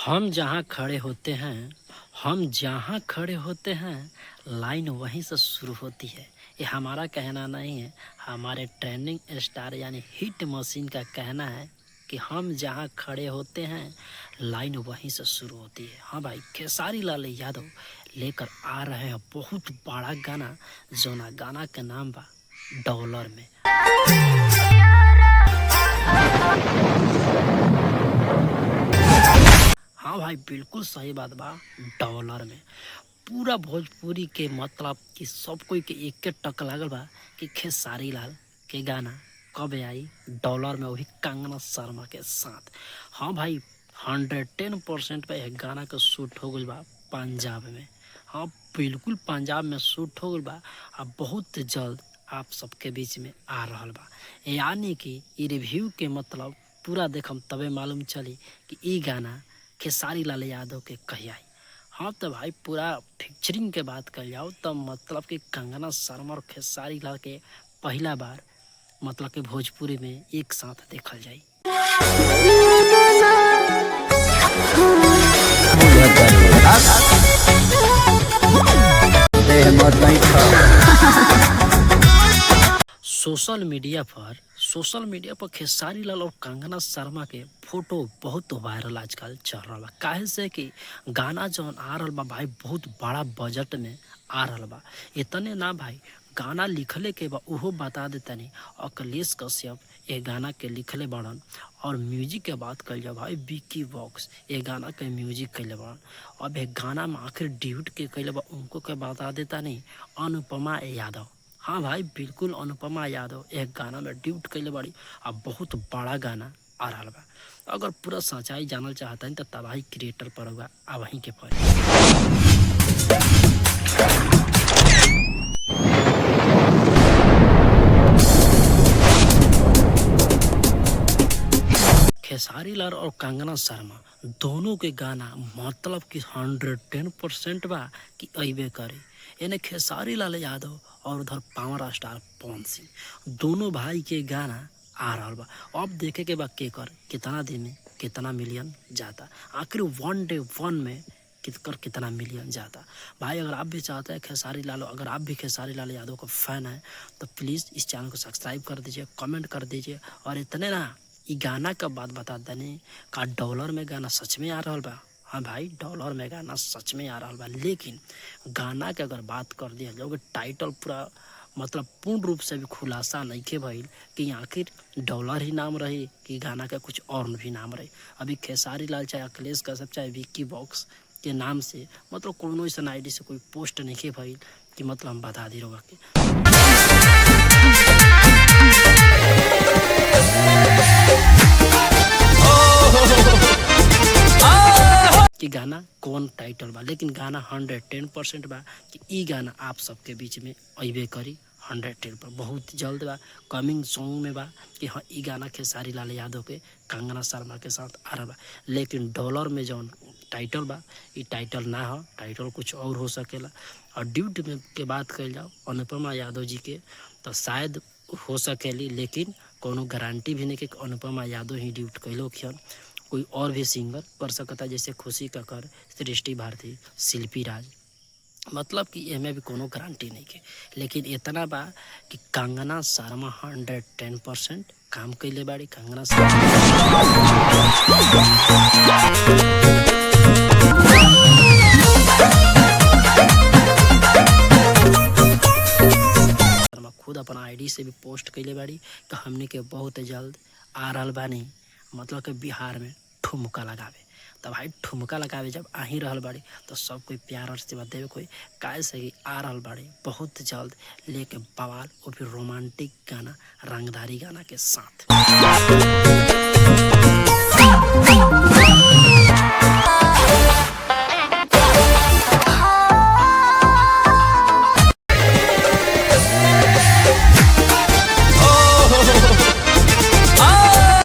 हम जहाँ खड़े होते हैं हम जहाँ खड़े होते हैं लाइन वहीं से शुरू होती है। ये हमारा कहना नहीं है, हमारे ट्रेंडिंग स्टार यानी हिट मशीन का कहना है कि हम जहाँ खड़े होते हैं लाइन वहीं से शुरू होती है। हाँ भाई, खेसारी लाल यादव लेकर आ रहे हैं बहुत बड़ा गाना, जो ना गाना का नाम बा डॉलर में। हाँ भाई, बिल्कुल सही बात बा। डॉलर में पूरा भोजपुरी के मतलब कि सब कोई के एक टक लागल बा कि खेसारी लाल के गाना कब आई डॉलर में, वही कंगना शर्मा के साथ। हाँ भाई, 110% पे गाना का शूट हो गई बा पंजाब में। हाँ बिल्कुल, पंजाब में शूट हो गई बा। अब बहुत जल्द आप सबके बीच में आ रहा बा, यानी कि ये रिव्यू के मतलब पूरा देखम तबे मालूम चली कि ये गाना खेसारी लाल यादव के कही आई। हाँ तो भाई, पूरा फीचरिंग के बात कर जाओ तो मतलब कि कंगना शर्मा और खेसारी लाल के पहला बार मतलब कि भोजपुरी में एक साथ देखल जाई। सोशल मीडिया पर खेसारी लाल और कंगना शर्मा के फोटो बहुत वायरल आजकल चल रहा बा। काहे से कि गाना जौन आ रहा बा भाई बहुत बड़ा बजट में आ रहा बा। इतने ना भाई, गाना लिखले के बा उहो बता देतनी। अखिलेश कश्यप ये गाना के लिखले बड़न, और म्यूजिक के बात कर जा भाई विक्की वॉक्स ये गाना के म्यूजिक कैले बड़न। अब ये गाना में आखिर ड्यूट के कैले बा उनको के बता देता नहीं, अनुपमा यादव। हाँ भाई बिल्कुल, अनुपमा यादव एक गाना में ड्यूट कैले बड़ी। अब बहुत बड़ा गाना आ रहा बा। अगर पूरा सच्चाई जानल चाहता है तो तबाही क्रिएटर पर होगा अब वहीं के पर। खेसारी लाल और कंगना शर्मा दोनों के गाना मतलब कि 110% बा कि अबे करे। यानी खेसारी लाल यादव और उधर पावर स्टार पवन सिंह दोनों भाई के गाना आ रहा बा। अब देखे के बा के कर कितना दिन में कितना मिलियन जाता, आखिर 1 डे 1 में कितना मिलियन जाता। भाई अगर आप भी चाहते हैं खेसारी लाल, अगर आप भी खेसारी लाल यादव का फैन है तो प्लीज़ इस चैनल को सब्सक्राइब कर दीजिए, कमेंट कर दीजिए। और इतने ना, ये गाना का बात बता देने का डॉलर में गाना सच में आ रहा बा। हाँ भाई, डॉलर में गाना सच में आ रहा बा, लेकिन गाना के अगर बात कर दिया जाओगे टाइटल पूरा मतलब पूर्ण रूप से भी खुलासा नहीं के भइल कि आखिर डॉलर ही नाम रही कि गाना का कुछ और भी नाम रही। अभी खेसारी लाल चाहे अखिलेश कश्यप चाहे विक्की वॉक्स के नाम से मतलब कोनो ऐसा आईडी से कोई पोस्ट नहीं के भइल कि मतलब हम बता दी रहोगा कि गाना कौन टाइटल बा, लेकिन गाना 110% बा कि ई गाना आप सबके बीच में अबे करी 110 पर बहुत जल्द बा। कमिंग सॉन्ग में बा कि हाँ ई गाना खेसारी लाल यादव के कंगना शर्मा के साथ आ रहा बा। लेकिन डॉलर में जौन टाइटल बा ई टाइटल ना हो, टाइटल कुछ और हो सकेला। और ड्यूट में के बात कर जाओ अनुपमा यादव जी के तो शायद हो सकेली, लेकिन कोनो गारंटी भी नहीं कि अनुपमा यादव ही ड्यूट कैलो खियन। कोई और भी सिंगर कर सकता, जैसे खुशी कक्कर, सृष्टि भारती, शिल्पी राज, मतलब कि एमे भी कोनो गारंटी नहीं के। लेकिन इतना बा कि कंगना शर्मा 110% काम कैले बाड़ी। कंगना शर्मा खुद अपना आईडी से भी पोस्ट कैले बाड़ी कि हमने के बहुत जल्द आ रहा बानी, मतलब कि बिहार में ठुमका लगावे। तब भाई ठुमका लगावे जब आ ही रहल बाड़ी तो सब कोई प्यार और सेवा देवे कोई काहे से आ रहल बाड़ी बहुत जल्द लेके बवाल, वो भी रोमांटिक गाना, रंगदारी गाना के साथ।